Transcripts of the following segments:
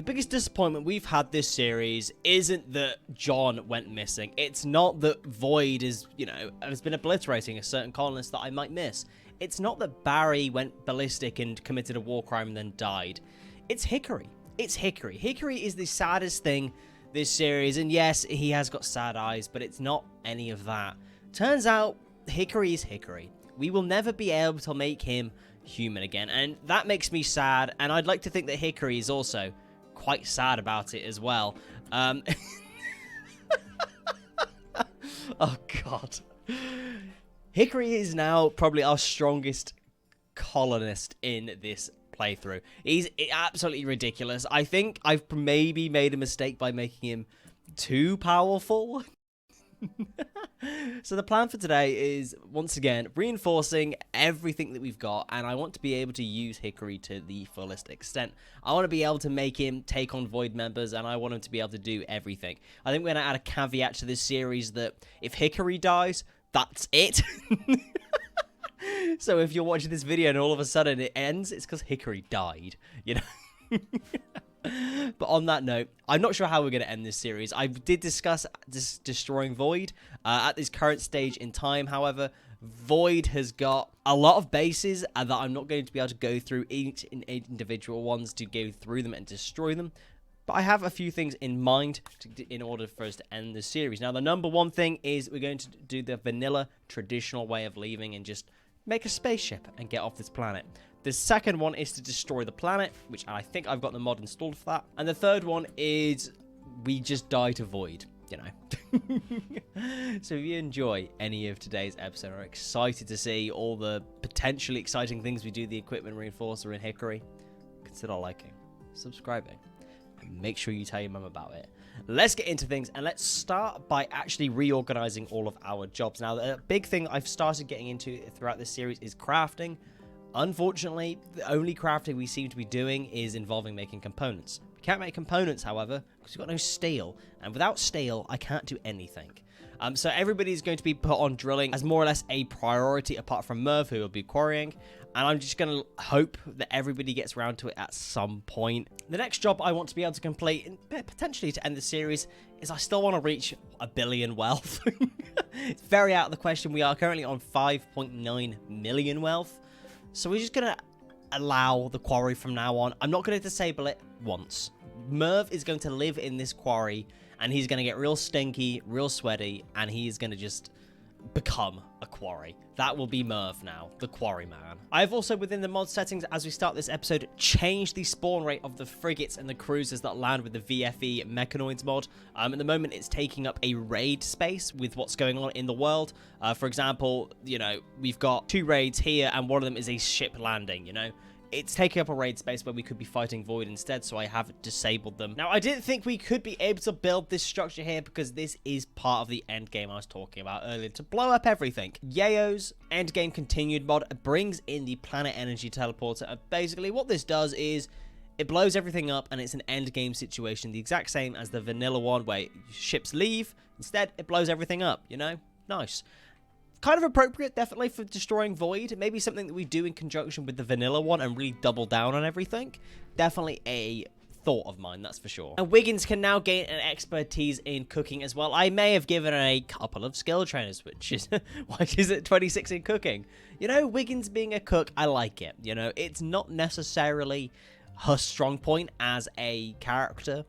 biggest disappointment we've had this series isn't that John went missing. It's not that Void is, has been obliterating a certain colonist that I might miss. It's not that Barry went ballistic and committed a war crime and then died. It's Hickory. It's Hickory. Hickory is the saddest thing this series, and yes, he has got sad eyes, but it's not any of that. Turns out, Hickory is Hickory. We will never be able to make him human again, and that makes me sad, and I'd like to think that Hickory is also quite sad about it as well. Oh god. Hickory is now probably our strongest colonist in this playthrough. He's absolutely ridiculous. I think I've maybe made a mistake by making him too powerful. So the plan for today is, once again, reinforcing everything that we've got, and I want to be able to use Hickory to the fullest extent. I want to be able to make him take on Void members, and I want him to be able to do everything. I think we're going to add a caveat to this series that if Hickory dies, that's it. So if you're watching this video and all of a sudden it ends, it's because Hickory died, But on that note, I'm not sure how we're going to end this series. I did discuss destroying Void. At this current stage in time, however, Void has got a lot of bases that I'm not going to be able to go through each individual ones to go through them and destroy them. But I have a few things in mind in order for us to end the series. Now, the number one thing is we're going to do the vanilla traditional way of leaving and just make a spaceship and get off this planet. The second one is to destroy the planet, which I think I've got the mod installed for that. And the third one is we just die to Void, So if you enjoy any of today's episode or are excited to see all the potentially exciting things we do, the equipment reinforcer in Hickory, consider liking, subscribing, and make sure you tell your mum about it. Let's get into things, and let's start by actually reorganizing all of our jobs. Now, the big thing I've started getting into throughout this series is crafting. Unfortunately, the only crafting we seem to be doing is involving making components. We can't make components, however, because we've got no steel, and without steel, I can't do anything. So everybody's going to be put on drilling as more or less a priority, apart from Merv, who will be quarrying, and I'm just going to hope that everybody gets around to it at some point. The next job I want to be able to complete, and potentially to end the series, is I still want to reach 1 billion wealth. It's very out of the question. We are currently on 5.9 million wealth. So we're just going to allow the quarry from now on. I'm not going to disable it once. Merv is going to live in this quarry, and he's going to get real stinky, real sweaty, and he's going to just become a quarry. That will be Merv now, the quarry man. I've also, within the mod settings, as we start this episode, changed the spawn rate of the frigates and the cruisers that land with the VFE Mechanoids mod. At the moment, it's taking up a raid space with what's going on in the world. For example, we've got 2 raids here, and one of them is a ship landing, It's taking up a raid space where we could be fighting Void instead, so I have disabled them. Now, I didn't think we could be able to build this structure here because this is part of the end game I was talking about earlier, to blow up everything. Yayo's end game continued mod brings in the planet energy teleporter, and basically what this does is it blows everything up, and it's an end game situation, the exact same as the vanilla one where ships leave. Instead, it blows everything up, Nice. Kind of appropriate, definitely, for destroying Void. Maybe something that we do in conjunction with the vanilla one and really double down on everything. Definitely a thought of mine, that's for sure. And Wiggins can now gain an expertise in cooking as well. I may have given her a couple of skill trainers, which is why she's at 26 in cooking. Wiggins being a cook, I like it. It's not necessarily her strong point as a character,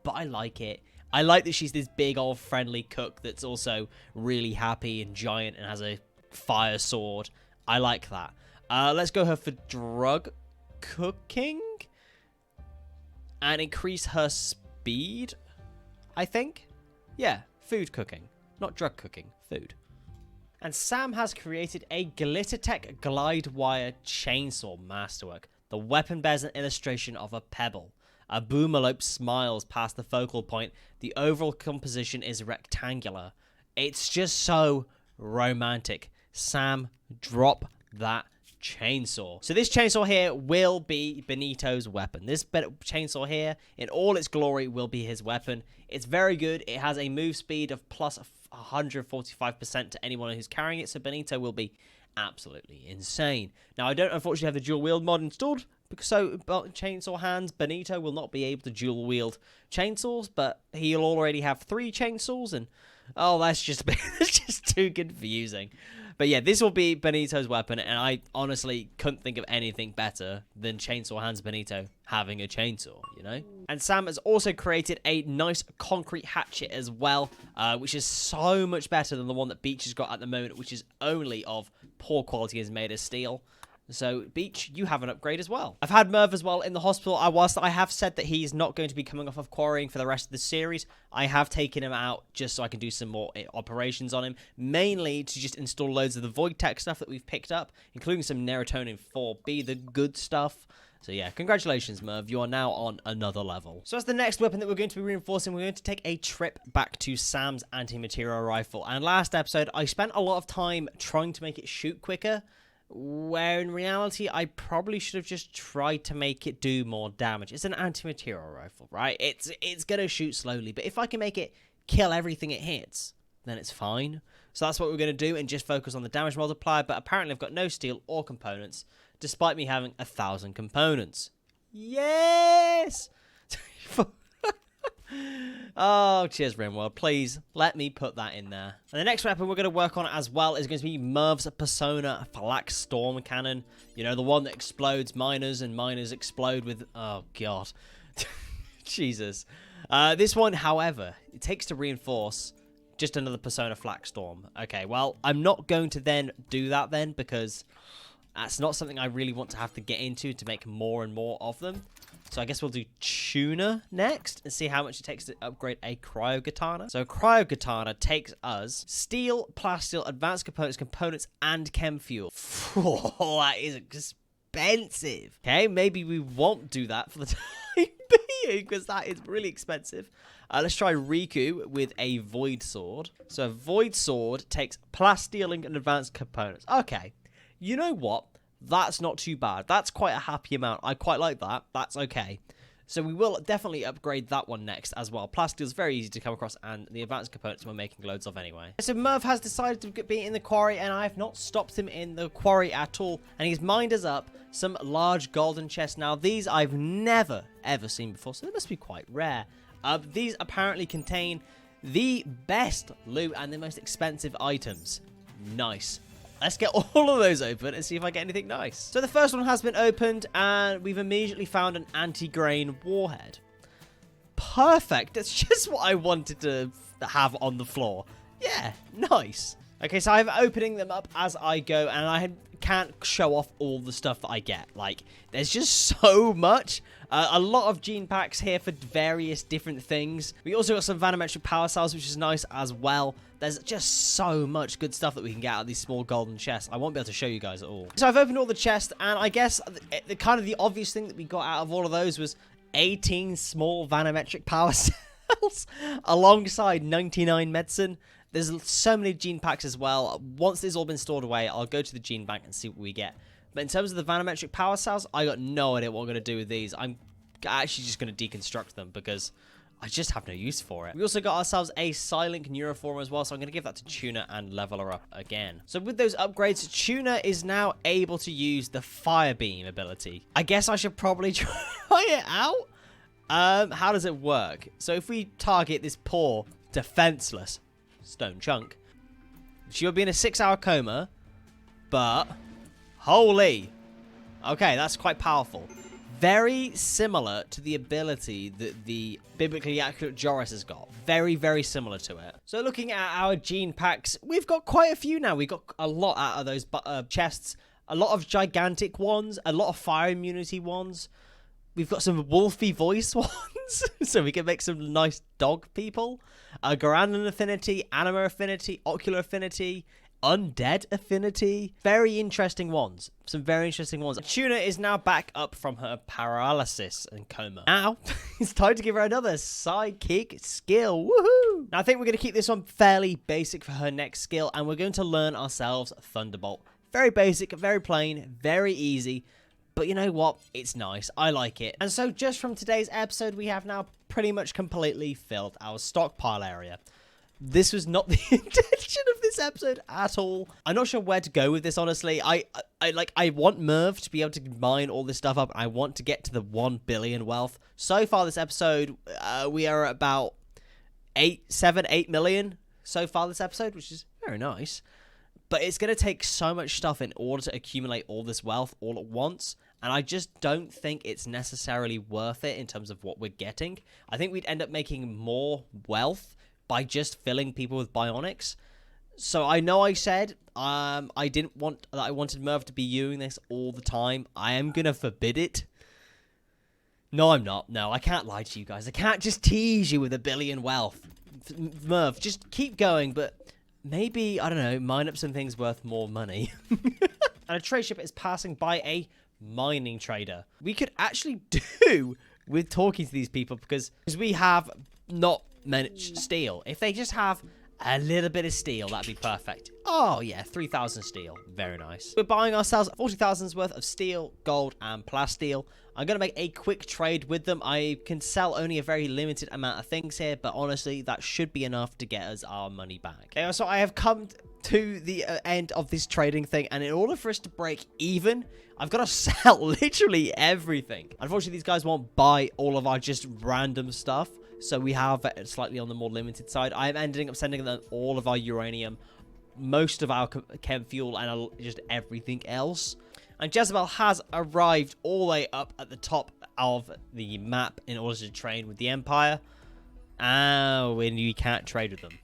but I like it. I like that she's this big old friendly cook that's also really happy and giant and has a fire sword. I like that. Let's go her for drug cooking and increase her speed, I think. Yeah, food cooking, not drug cooking, food. And Sam has created a Glittertech glide wire chainsaw masterwork. The weapon bears an illustration of a pebble. A boomalope smiles past the focal point. The overall composition is rectangular. It's just so romantic. Sam, drop that chainsaw. So this chainsaw here will be Benito's weapon. This chainsaw here, in all its glory, will be his weapon. It's very good. It has a move speed of plus 145% to anyone who's carrying it, so Benito will be absolutely insane. Now, I don't unfortunately have the dual wield mod installed, So, chainsaw hands, Benito will not be able to dual wield chainsaws, but he'll already have 3 chainsaws, and that's just that's just too confusing. But yeah, this will be Benito's weapon, and I honestly couldn't think of anything better than Chainsaw Hands Benito having a chainsaw, you know? And Sam has also created a nice concrete hatchet as well, which is so much better than the one that Beach has got at the moment, which is only of poor quality, is made of steel. So, Beach, you have an upgrade as well. I've had Merv as well in the hospital. Whilst I have said that he's not going to be coming off of quarrying for the rest of the series, I have taken him out just so I can do some more operations on him. Mainly to just install loads of the Biotech stuff that we've picked up, including some Nerotonin 4B, the good stuff. So yeah, congratulations, Merv. You are now on another level. So as the next weapon that we're going to be reinforcing, we're going to take a trip back to Sam's anti-material rifle. And last episode, I spent a lot of time trying to make it shoot quicker, where in reality, I probably should have just tried to make it do more damage. It's an anti-material rifle, right? It's going to shoot slowly, but if I can make it kill everything it hits, then it's fine. So that's what we're going to do and just focus on the damage multiplier, but apparently I've got no steel or components, despite me having 1,000 components. Yes! Oh, cheers, Rimworld. Please, let me put that in there. And the next weapon we're going to work on as well is going to be Merv's Persona Flak Storm Cannon. You know, the one that explodes miners and miners explode with... Oh, God. Jesus. This one, however, it takes to reinforce just another Persona Flak Storm. Okay, well, I'm not going to then do that then because that's not something I really want to have to get into to make more and more of them. So I guess we'll do Tuna next and see how much it takes to upgrade a Cryo Katana. So Cryo Katana takes us steel, plasteel, advanced components, and chem fuel. That is expensive. Okay, maybe we won't do that for the time being because that is really expensive. Let's try Riku with a Void Sword. So a Void Sword takes plasteeling and advanced components. Okay, you know what? That's not too bad. That's quite a happy amount. I quite like that. That's okay. So we will definitely upgrade that one next as well. Plasteel is very easy to come across, and the advanced components we're making loads of anyway. So Merv has decided to be in the quarry, and I have not stopped him in the quarry at all. And he's mined us up some large golden chests. Now, these I've never, ever seen before, so they must be quite rare. These apparently contain the best loot and the most expensive items. Nice. Let's get all of those open and see if I get anything nice. So the first one has been opened, and we've immediately found an anti-grain warhead. Perfect. That's just what I wanted to have on the floor. Yeah, nice. Okay, so I'm opening them up as I go, and I can't show off all the stuff that I get. Like, there's just so much. A lot of gene packs here for various different things. We also got some vanometric power cells, which is nice as well. There's just so much good stuff that we can get out of these small golden chests. I won't be able to show you guys at all. So I've opened all the chests, and I guess the kind of the obvious thing that we got out of all of those was 18 small vanometric power cells alongside 99 medicine. There's so many gene packs as well. Once this has all been stored away, I'll go to the gene bank and see what we get. But in terms of the vanometric power cells, I got no idea what I'm going to do with these. I'm actually just going to deconstruct them because I just have no use for it. We also got ourselves a Silent Neuroform as well, so I'm going to give that to Tuna and level her up again. So with those upgrades, Tuna is now able to use the Fire Beam ability. I guess I should probably try it out. How does it work? So if we target this poor, defenseless stone chunk, she'll be in a 6-hour coma, but holy, okay, that's quite powerful. Very similar to the ability that the biblically accurate Joris has got. Very, very similar to it. So looking at our gene packs, we've got quite a few now. We got a lot out of those chests. A lot of gigantic ones, a lot of fire immunity ones. We've got some wolfy voice ones, so we can make some nice dog people. Garanan affinity, anima affinity, ocular affinity, undead affinity. Very interesting ones. Some very interesting ones. Tuna is now back up from her paralysis and coma. Now, it's time to give her another sidekick skill. Woohoo! Now, I think we're going to keep this one fairly basic for her next skill, and we're going to learn ourselves Thunderbolt. Very basic, very plain, very easy. But you know what? It's nice. I like it. And so just from today's episode, we have now pretty much completely filled our stockpile area. this was not the intention of this episode at all. I'm not sure where to go with this, honestly. I want Merv to be able to mine all this stuff up. I want to get to the 1 billion wealth. So far this episode, we are at about 8 million so far this episode, which is very nice. But it's going to take so much stuff in order to accumulate all this wealth all at once. And I just don't think it's necessarily worth it in terms of what we're getting. I think we'd end up making more wealth by just filling people with bionics. So I know I said I wanted Merv to be doing this all the time. I am going to forbid it. No, I'm not. No, I can't lie to you guys. I can't just tease you with 1 billion wealth. Merv, just keep going, but maybe, I don't know, mine up some things worth more money. And a trade ship is passing by a mining trader. We could actually do with talking to these people because we have not much steel. If they just have a little bit of steel, that'd be perfect. Oh yeah, 3,000 steel. Very nice. We're buying ourselves 40,000 worth of steel, gold, and plasteel. I'm going to make a quick trade with them. I can sell only a very limited amount of things here, but honestly, that should be enough to get us our money back. Okay, so I have come to the end of this trading thing, and in order for us to break even, I've got to sell literally everything. Unfortunately, these guys won't buy all of our just random stuff, so we have it slightly on the more limited side. I'm ending up sending them all of our uranium, most of our chem fuel, and just everything else. And Jezebel has arrived all the way up at the top of the map in order to trade with the Empire. And we can't trade with them.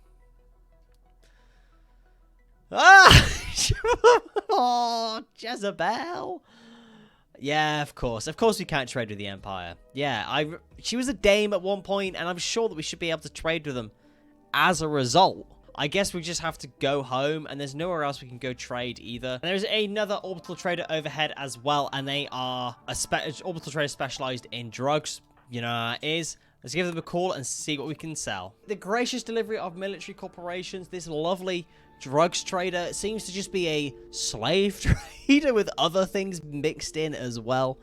Ah! Oh, Jezebel. Yeah, of course. Of course we can't trade with the Empire. Yeah, she was a dame at one point, and I'm sure that we should be able to trade with them as a result. I guess we just have to go home, and there's nowhere else we can go trade either. And there's another orbital trader overhead as well, and they are orbital trader specialized in drugs. You know how it is. Let's give them a call and see what we can sell. The gracious delivery of military corporations. This lovely drugs trader seems to just be a slave trader with other things mixed in as well.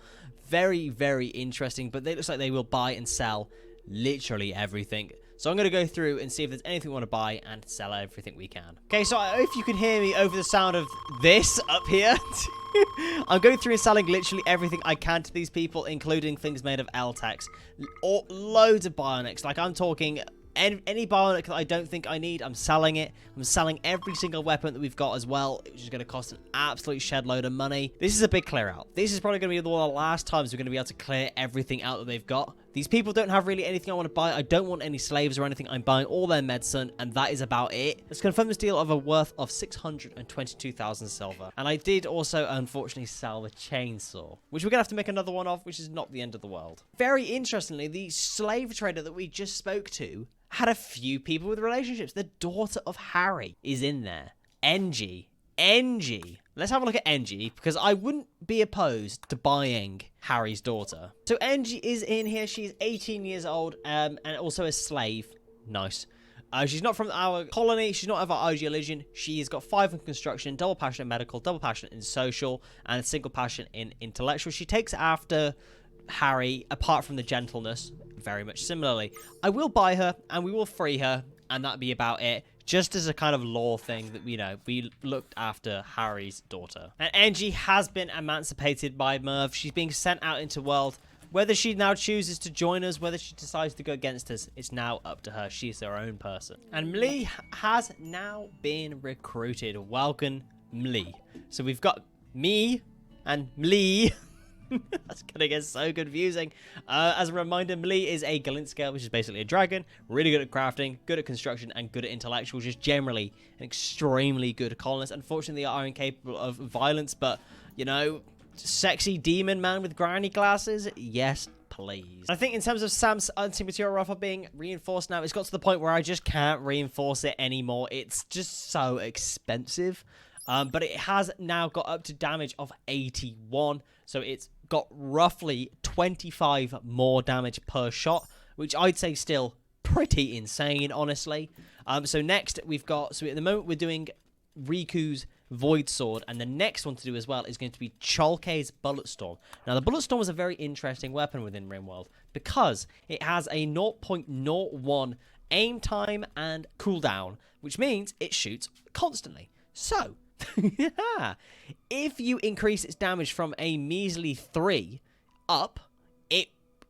Very, very interesting, but it looks like they will buy and sell literally everything. So I'm going to go through and see if there's anything we want to buy and sell everything we can. Okay, so if you can hear me over the sound of this up here, I'm going through and selling literally everything I can to these people, including things made of L-Techs. Loads of bionics. Like, I'm talking any bionic that I don't think I need, I'm selling it. I'm selling every single weapon that we've got as well, which is going to cost an absolute shed load of money. This is a big clear out. This is probably going to be one of the last times we're going to be able to clear everything out that they've got. These people don't have really anything I want to buy. I don't want any slaves or anything. I'm buying all their medicine, and that is about it. Let's confirm this deal of a worth of 622,000 silver. And I did also, unfortunately, sell the chainsaw, which we're going to have to make another one of, which is not the end of the world. Very interestingly, the slave trader that we just spoke to had a few people with relationships. The daughter of Harry is in there. NG. Let's have a look at NG, because I wouldn't be opposed to buying Harry's daughter. So NG is in here. She's 18 years old and also a slave. Nice. She's not from our colony. She's not of our ideology. She's got 5 in construction, double passion in medical, double passion in social, and a single passion in intellectual. She takes after Harry, apart from the gentleness, very much similarly. I will buy her, and we will free her, and that'd be about it. Just as a kind of law thing that, you know, we looked after Harry's daughter. And Angie has been emancipated by Merv. She's being sent out into the world. Whether she now chooses to join us, whether she decides to go against us, it's now up to her. She's her own person. And Mlee has now been recruited. Welcome, Mlee. So we've got me and Mlee. That's gonna get so confusing. As a reminder, Mlee is a Galinska, which is basically a dragon. Really good at crafting, good at construction, and good at intellectual. Just generally an extremely good colonist. Unfortunately, they are incapable of violence, but, you know, sexy demon man with granny glasses? Yes, please. I think in terms of Sam's anti-material rifle being reinforced now, it's got to the point where I just can't reinforce it anymore. It's just so expensive. But it has now got up to damage of 81. So it's got roughly 25 more damage per shot, which I'd say still pretty insane, honestly. So next we've got, so at the moment we're doing Riku's Void Sword, and the next one to do as well is going to be Cholke's Bulletstorm. Now, the Bulletstorm is a very interesting weapon within Rimworld because it has a 0.01 aim time and cooldown, which means it shoots constantly. So, yeah, if you increase its damage from a measly 3 up,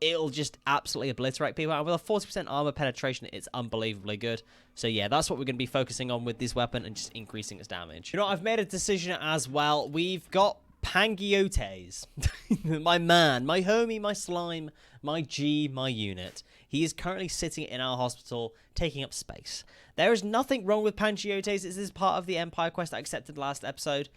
it'll just absolutely obliterate people. And with a 40% armor penetration, it's unbelievably good. So yeah, that's what we're going to be focusing on with this weapon and just increasing its damage. You know, I've made a decision as well. We've got Pangiotes, my man, my homie, my slime, my G, my unit. He is currently sitting in our hospital, taking up space. There is nothing wrong with Pangiotes. This is part of the Empire quest I accepted last episode.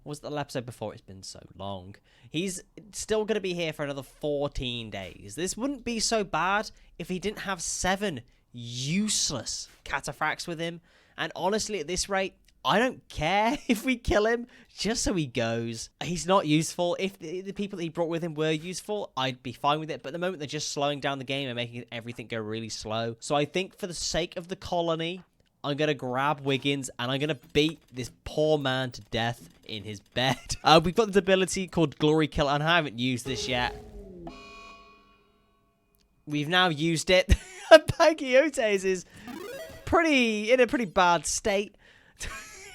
Was the episode before? It's been so long. He's still going to be here for another 14 days. This wouldn't be so bad if he didn't have 7 useless cataphracts with him. And honestly, at this rate, I don't care if we kill him, just so he goes. He's not useful. If the people that he brought with him were useful, I'd be fine with it. But at the moment, they're just slowing down the game and making everything go really slow. So I think for the sake of the colony, I'm going to grab Wiggins and I'm going to beat this poor man to death in his bed. We've got the ability called Glory Killer, and I haven't used this yet. We've now used it. Pangiotes is in a pretty bad state.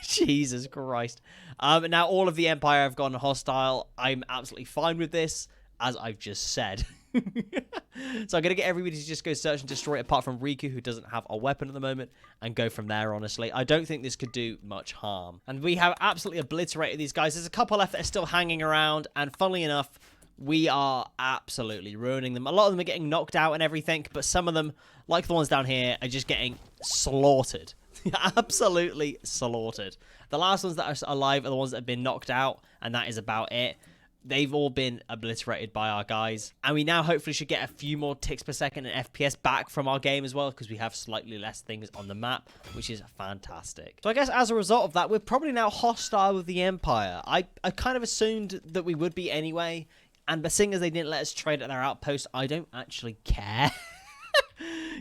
Jesus Christ. Now all of the Empire have gone hostile. I'm absolutely fine with this, as I've just said. So I'm going to get everybody to just go search and destroy it, apart from Riku, who doesn't have a weapon at the moment, and go from there, honestly. I don't think this could do much harm. And we have absolutely obliterated these guys. There's a couple left that are still hanging around, and funnily enough, we are absolutely ruining them. A lot of them are getting knocked out and everything, but some of them, like the ones down here, are just getting slaughtered. Absolutely slaughtered. The last ones that are alive are the ones that have been knocked out, and that is about it. They've all been obliterated by our guys. And we now hopefully should get a few more ticks per second and FPS back from our game as well, because we have slightly less things on the map, which is fantastic. So I guess as a result of that, we're probably now hostile with the Empire. I kind of assumed that we would be anyway, and seeing as they didn't let us trade at their outpost, I don't actually care.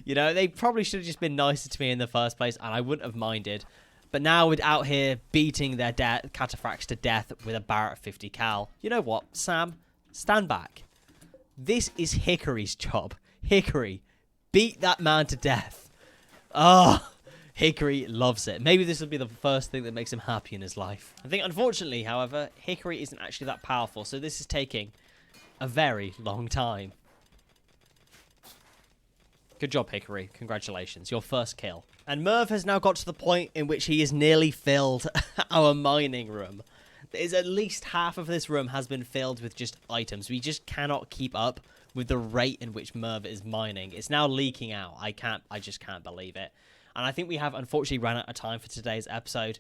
You know, they probably should have just been nicer to me in the first place, and I wouldn't have minded. But now we're out here beating their cataphracts to death with a Barrett 50 cal. You know what, Sam? Stand back. This is Hickory's job. Hickory, beat that man to death. Oh, Hickory loves it. Maybe this will be the first thing that makes him happy in his life. I think, unfortunately, however, Hickory isn't actually that powerful, so this is taking a very long time. Good job, Hickory. Congratulations. Your first kill. And Merv has now got to the point in which he has nearly filled our mining room. There's at least half of this room has been filled with just items. We just cannot keep up with the rate in which Merv is mining. It's now leaking out. I just can't believe it. And I think we have unfortunately run out of time for today's episode.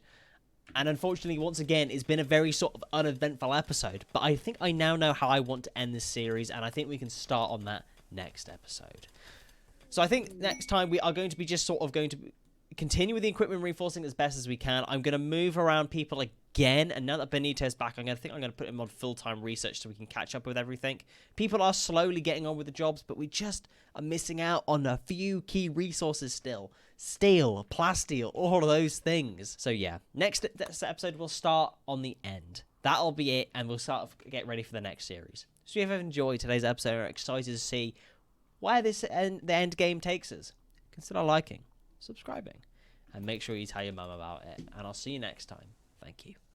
And unfortunately, once again, it's been a very sort of uneventful episode. But I think I now know how I want to end this series, and I think we can start on that next episode. So I think next time we are going to be just sort of going to continue with the equipment reinforcing as best as we can. I'm going to move around people again, and now that Benito's back, I'm going to put him on full-time research so we can catch up with everything. People are slowly getting on with the jobs, but we just are missing out on a few key resources still. Steel, plasteel, all of those things. So yeah, next episode we'll start on the end. That'll be it, and we'll get ready for the next series. So if you've enjoyed today's episode and are excited to see where the end game takes us, consider liking, subscribing, and make sure you tell your mum about it. And I'll see you next time. Thank you.